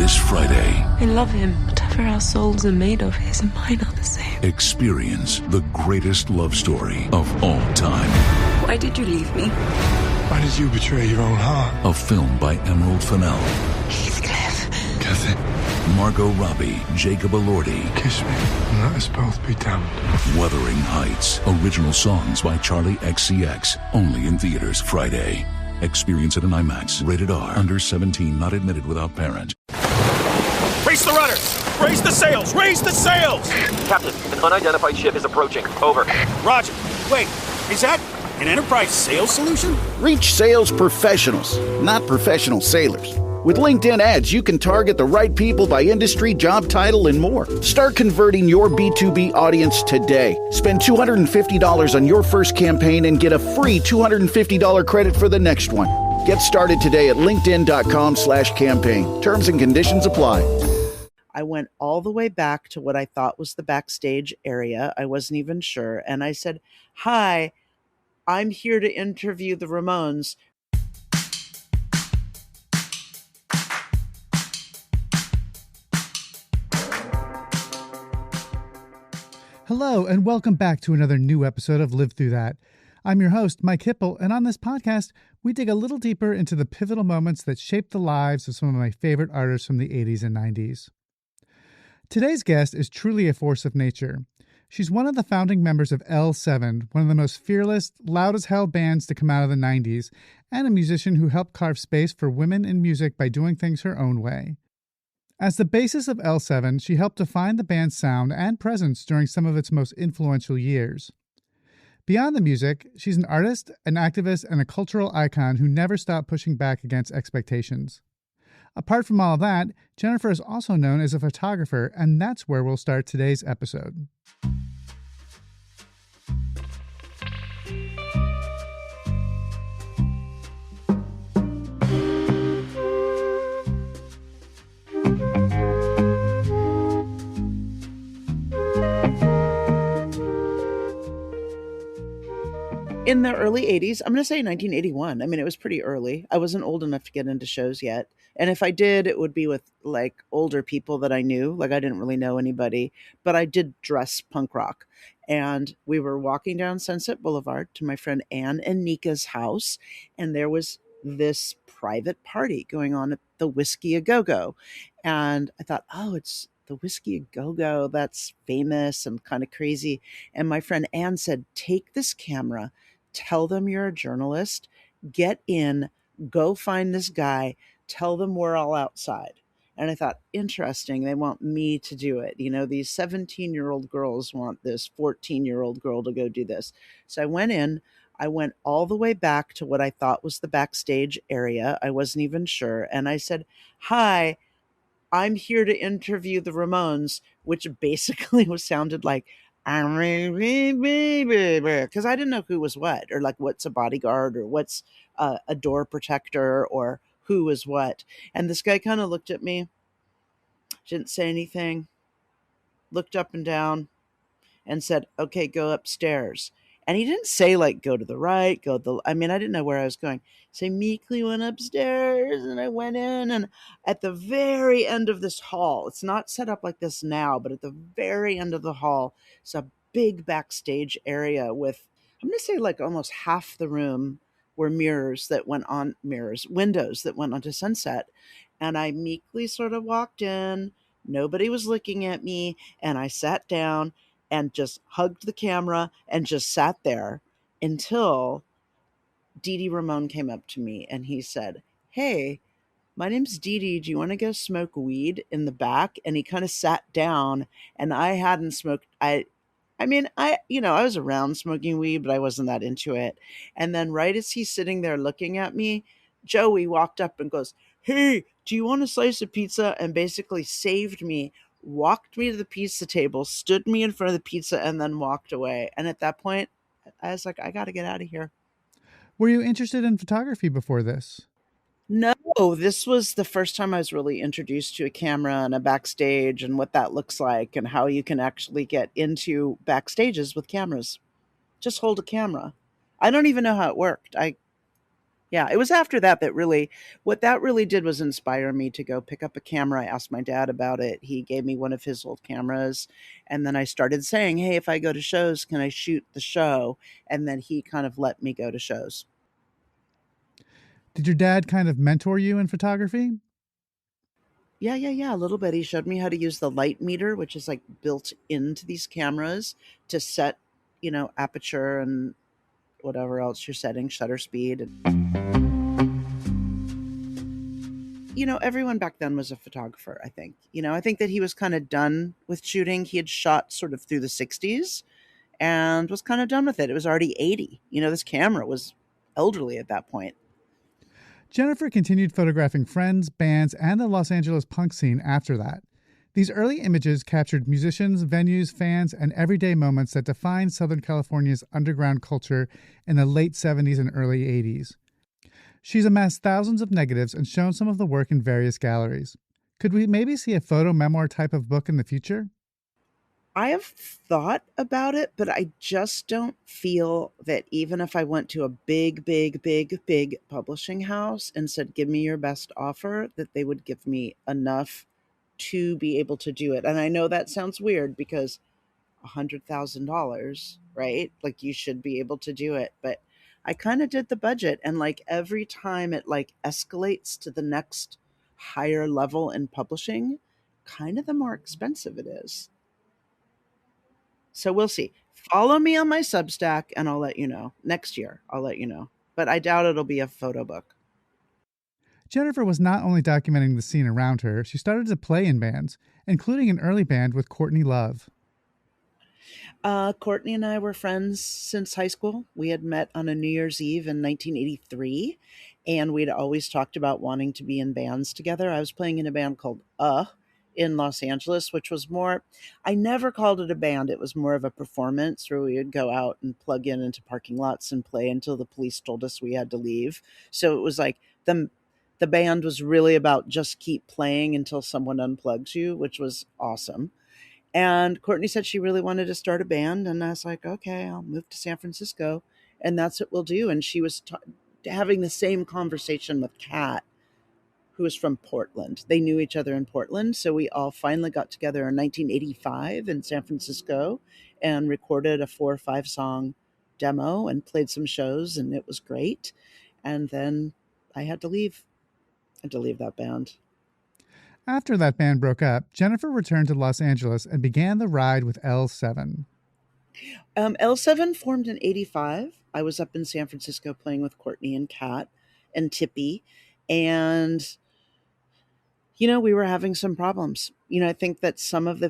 this Friday. I love him. Whatever our souls are made of, his and mine are the same. Experience the greatest love story of all time. Why did you leave me? Why did you betray your own heart? A film by Emerald Fennell. Heathcliff. Kathy. Margot Robbie, Jacob Elordi. Kiss me and let us both be damned. Wuthering Heights. Original songs by Charlie XCX. Only in theaters Friday. Experience it in IMAX. Rated R. Under 17. Not admitted without parent. Raise the rudders! Raise the sails! Raise the sails! Captain, an unidentified ship is approaching. Over. Roger. Wait, is that an Enterprise sales solution? Reach sales professionals, not professional sailors. With LinkedIn ads, you can target the right people by industry, job title, and more. Start converting your B2B audience today. Spend $250 on your first campaign and get a free $250 credit for the next one. Get started today at linkedin.com/campaign. Terms and conditions apply. I went all the way back to what I thought was the backstage area. I wasn't even sure. And I said, "Hi, I'm here to interview the Ramones." Hello, and welcome back to another new episode of Live Through That. I'm your host, Mike Hipple, and on this podcast, we dig a little deeper into the pivotal moments that shaped the lives of some of my favorite artists from the 80s and 90s. Today's guest is truly a force of nature. She's one of the founding members of L7, one of the most fearless, loud-as-hell bands to come out of the 90s, and a musician who helped carve space for women in music by doing things her own way. As the bassist of L7, she helped define the band's sound and presence during some of its most influential years. Beyond the music, she's an artist, an activist, and a cultural icon who never stopped pushing back against expectations. Apart from all of that, Jennifer is also known as a photographer, and that's where we'll start today's episode. In the early 80s, I'm going to say 1981. I mean, it was pretty early. I wasn't old enough to get into shows yet. And if I did, it would be with like older people that I knew. Like I didn't really know anybody, but I did dress punk rock. And we were walking down Sunset Boulevard to my friend Ann and Nika's house. And there was this private party going on at the Whiskey A Go-Go. And I thought, oh, it's the Whiskey A Go-Go. That's famous and kind of crazy. And my friend Ann said, take this camera. Tell them you're a journalist, get in, go find this guy, tell them we're all outside. And I thought, interesting, they want me to do it. You know, these 17-year-old girls want this 14-year-old girl to go do this. So I went in, I went all the way back to what I thought was the backstage area. I wasn't even sure. And I said, "Hi, I'm here to interview the Ramones," which basically sounded like, because I didn't know who was what, or like what's a bodyguard, or what's a door protector, or who was what. And this guy kind of looked at me, didn't say anything, looked up and down, and said, "Okay, go upstairs." And he didn't say like, go to the right, I didn't know where I was going. So I meekly went upstairs and I went in, and at the very end of this hall, it's not set up like this now, but at the very end of the hall, it's a big backstage area with, I'm going to say like almost half the room were windows that went onto Sunset. And I meekly sort of walked in. Nobody was looking at me. And I sat down and just hugged the camera and just sat there until Dee Dee Ramone came up to me and he said, "Hey, my name's Dee Dee. Do you want to go smoke weed in the back?" And he kind of sat down, and I hadn't smoked. I was around smoking weed, but I wasn't that into it. And then right as he's sitting there looking at me, Joey walked up and goes, "Hey, do you want a slice of pizza?" And basically saved me, walked me to the pizza table, stood me in front of the pizza, and then walked away. And at that point, I was like, I got to get out of here. Were you interested in photography before this? No, this was the first time I was really introduced to a camera and a backstage and what that looks like and how you can actually get into backstages with cameras. Just hold a camera. I don't even know how it worked. Yeah, it was after that that really, what that really did was inspire me to go pick up a camera. I asked my dad about it. He gave me one of his old cameras. And then I started saying, hey, if I go to shows, can I shoot the show? And then he kind of let me go to shows. Did your dad kind of mentor you in photography? Yeah, a little bit. He showed me how to use the light meter, which is like built into these cameras to set, aperture and whatever else you're setting, shutter speed. Everyone back then was a photographer, I think. I think that he was kind of done with shooting. He had shot sort of through the 60s and was kind of done with it. It was already 80. This camera was elderly at that point. Jennifer continued photographing friends, bands, and the Los Angeles punk scene after that. These early images captured musicians, venues, fans, and everyday moments that defined Southern California's underground culture in the late 70s and early 80s. She's amassed thousands of negatives and shown some of the work in various galleries. Could we maybe see a photo memoir type of book in the future? I have thought about it, but I just don't feel that even if I went to a big publishing house and said, give me your best offer, that they would give me enough to be able to do it. And I know that sounds weird because $100,000, right? Like you should be able to do it. But I kind of did the budget, and like every time it like escalates to the next higher level in publishing, kind of the more expensive it is. So we'll see. Follow me on my Substack and I'll let you know. Next year, I'll let you know. But I doubt it'll be a photo book. Jennifer was not only documenting the scene around her, she started to play in bands, including an early band with Courtney Love. Courtney and I were friends since high school. We had met on a New Year's Eve in 1983, and we'd always talked about wanting to be in bands together. I was playing in a band called in Los Angeles, which was more, I never called it a band. It was more of a performance where we would go out and plug in into parking lots and play until the police told us we had to leave. So it was like the band was really about just keep playing until someone unplugs you, which was awesome. And Courtney said she really wanted to start a band. And I was like, okay, I'll move to San Francisco and that's what we'll do. And she was having the same conversation with Kat, who was from Portland. They knew each other in Portland. So we all finally got together in 1985 in San Francisco and recorded a 4 or 5 song demo and played some shows. And it was great. And then I had to leave. I had to leave that band. After that band broke up, Jennifer returned to Los Angeles and began the ride with L7. L7 formed in 85. I was up in San Francisco playing with Courtney and Kat and Tippy. And, we were having some problems. I think that some of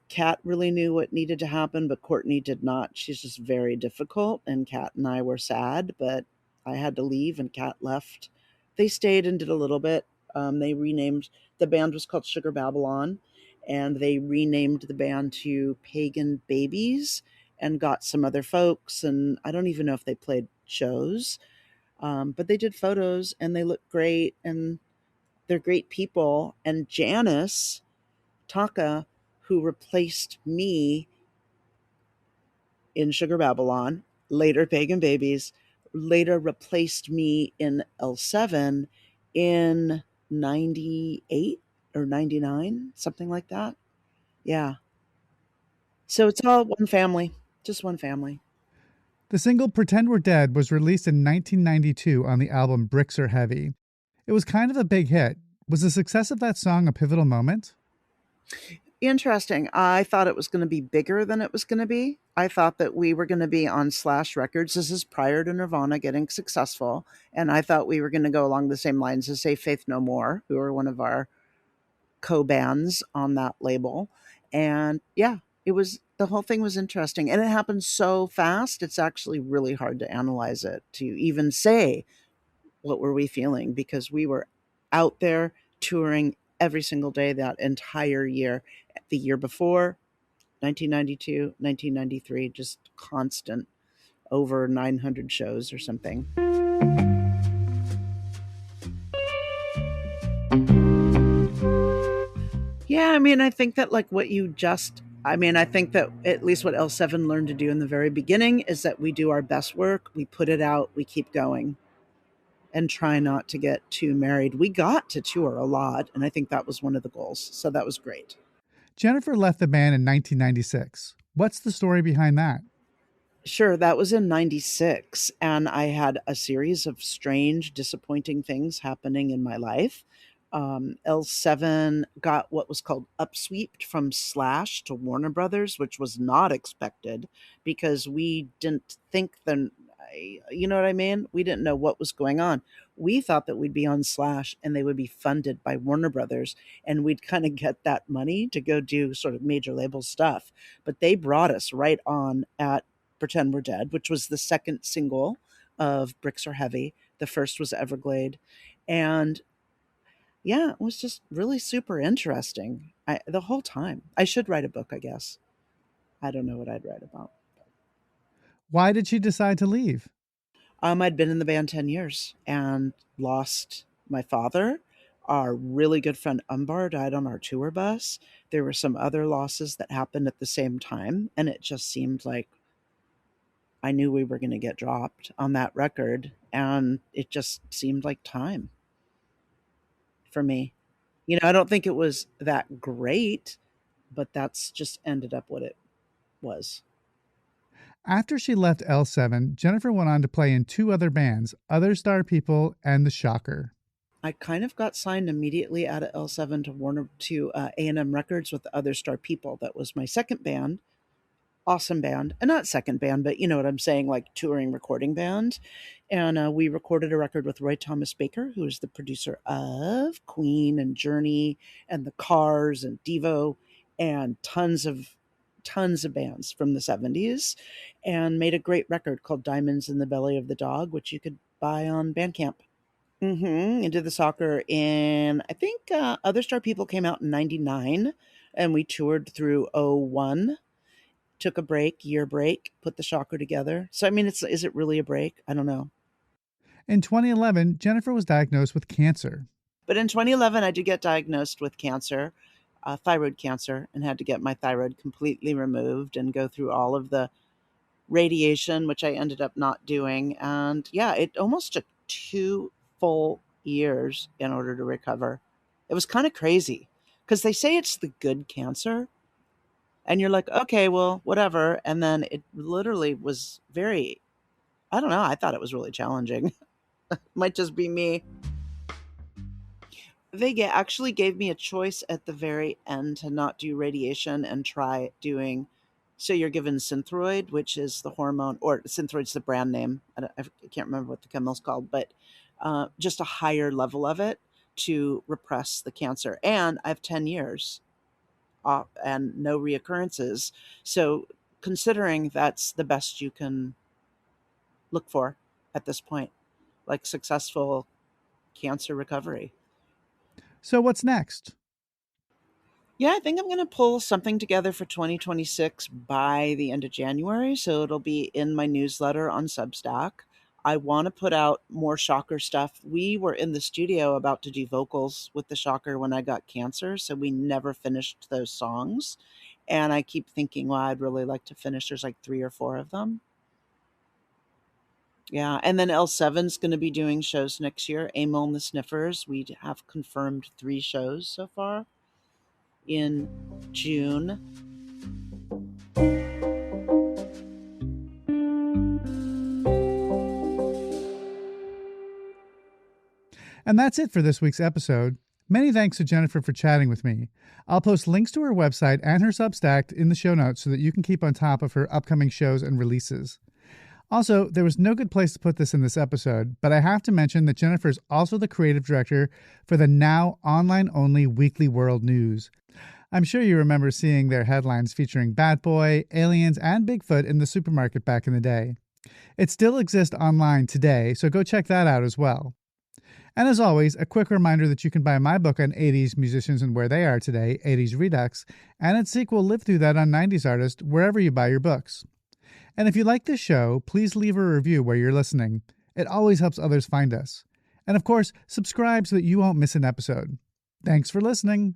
Kat really knew what needed to happen, but Courtney did not. She's just very difficult. And Kat and I were sad, but I had to leave and Kat left. They stayed and did a little bit. They renamed, the band was called Sugar Babylon, and they renamed the band to Pagan Babies and got some other folks. And I don't even know if they played shows, but they did photos and they look great and they're great people. And Janice Taka, who replaced me in Sugar Babylon, later Pagan Babies, later replaced me in L7 in 98 or 99, something like that. Yeah. So it's all one family, just one family. The single Pretend We're Dead was released in 1992 on the album Bricks Are Heavy. It was kind of a big hit. Was the success of that song a pivotal moment? Interesting. I thought it was going to be bigger than it was going to be. I thought that we were going to be on Slash Records. This is prior to Nirvana getting successful. And I thought we were going to go along the same lines as, say, Faith No More, who are one of our co-bands on that label. And yeah, the whole thing was interesting. And it happened so fast, it's actually really hard to analyze it, to even say, what were we feeling? Because we were out there touring every single day that entire year. The year before, 1992, 1993, just constant, over 900 shows or something. Yeah, I think that I think that at least what L7 learned to do in the very beginning is that we do our best work, we put it out, we keep going. and try not to get too married. We got to tour a lot, and I think that was one of the goals. So that was great. Jennifer left the band in 1996. What's the story behind that? Sure, that was in 96, and I had a series of strange, disappointing things happening in my life. L7 got what was called upsweeped from Slash to Warner Brothers, which was not expected because we didn't think you know what I mean? We didn't know what was going on. We thought that we'd be on Slash and they would be funded by Warner Brothers and we'd kind of get that money to go do sort of major label stuff. But they brought us right on at Pretend We're Dead, which was the second single of Bricks Are Heavy. The first was Everglade. And yeah, it was just really super interesting the whole time. I should write a book, I guess. I don't know what I'd write about. Why did she decide to leave? I'd been in the band 10 years and lost my father. Our really good friend Umbar died on our tour bus. There were some other losses that happened at the same time, and it just seemed like I knew we were going to get dropped on that record, and it just seemed like time for me. You know, I don't think it was that great, but that's just ended up what it was. After she left L7, Jennifer went on to play in two other bands, Other Star People and The Shocker. I kind of got signed immediately out of L7 to A&M Records with the Other Star People. That was my second band. Awesome band. And not second band, but you know what I'm saying, like touring recording band. And we recorded a record with Roy Thomas Baker, who is the producer of Queen and Journey and The Cars and Devo and tons of bands from the 70s, and made a great record called Diamonds in the Belly of the Dog, which you could buy on Bandcamp. Into the Soccer in, I think Other Star People came out in 99, and we toured through 01. Took a year break, put the Shocker together. So, I mean, is it really a break? I don't know. In 2011, Jennifer was diagnosed with cancer. But in 2011, I did get diagnosed with cancer, thyroid cancer, and had to get my thyroid completely removed and go through all of the radiation, which I ended up not doing. And yeah, it almost took 2 full years in order to recover. It was kind of crazy because they say it's the good cancer. And you're like, okay, well, whatever. And then it literally was very, I don't know, I thought it was really challenging. Might just be me. They actually gave me a choice at the very end to not do radiation and try doing, so you're given Synthroid, which is the hormone, or Synthroid's the brand name. I can't remember what the chemical's called, but just a higher level of it to repress the cancer. And I have 10 years. And no reoccurrences. So considering that's the best you can look for at this point, like successful cancer recovery. So what's next? Yeah, I think I'm going to pull something together for 2026 by the end of January. So it'll be in my newsletter on Substack. I want to put out more Shocker stuff. We were in the studio about to do vocals with the Shocker when I got cancer, so we never finished those songs. And I keep thinking, well, I'd really like to finish. There's like 3 or 4 of them. Yeah, and then L7's going to be doing shows next year. Emil and the Sniffers, we have confirmed 3 shows so far in June. And that's it for this week's episode. Many thanks to Jennifer for chatting with me. I'll post links to her website and her Substack in the show notes so that you can keep on top of her upcoming shows and releases. Also, there was no good place to put this in this episode, but I have to mention that Jennifer is also the creative director for the now online-only Weekly World News. I'm sure you remember seeing their headlines featuring Bat Boy, aliens, and Bigfoot in the supermarket back in the day. It still exists online today, so go check that out as well. And as always, a quick reminder that you can buy my book on 80s musicians and where they are today, 80s Redux, and its sequel, Live Through That on 90s Artist, wherever you buy your books. And if you like this show, please leave a review where you're listening. It always helps others find us. And of course, subscribe so that you won't miss an episode. Thanks for listening.